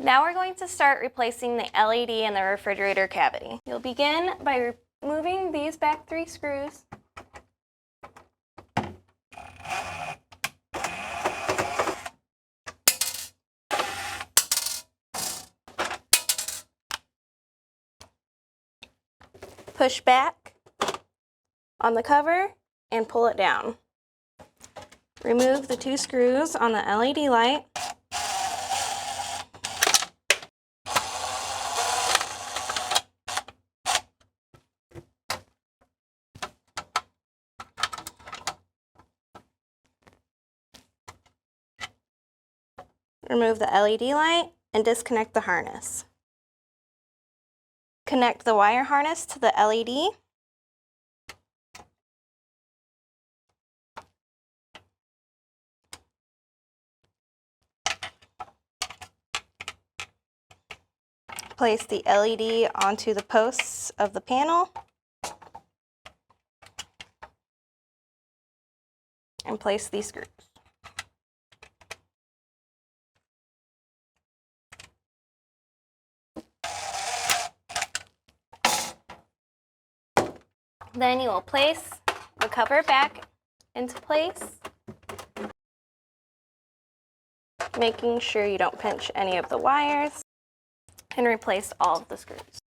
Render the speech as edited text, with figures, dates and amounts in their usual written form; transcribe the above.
Now we're going to start replacing the LED in the refrigerator cavity. You'll begin by removing these back 3 screws. Push back on the cover and pull it down. Remove the 2 screws on the LED light. Remove the LED light and disconnect the harness. Connect the wire harness to the LED. Place the LED onto the posts of the panel and place these screws. Then you will place the cover back into place, making sure you don't pinch any of the wires, and replace all of the screws.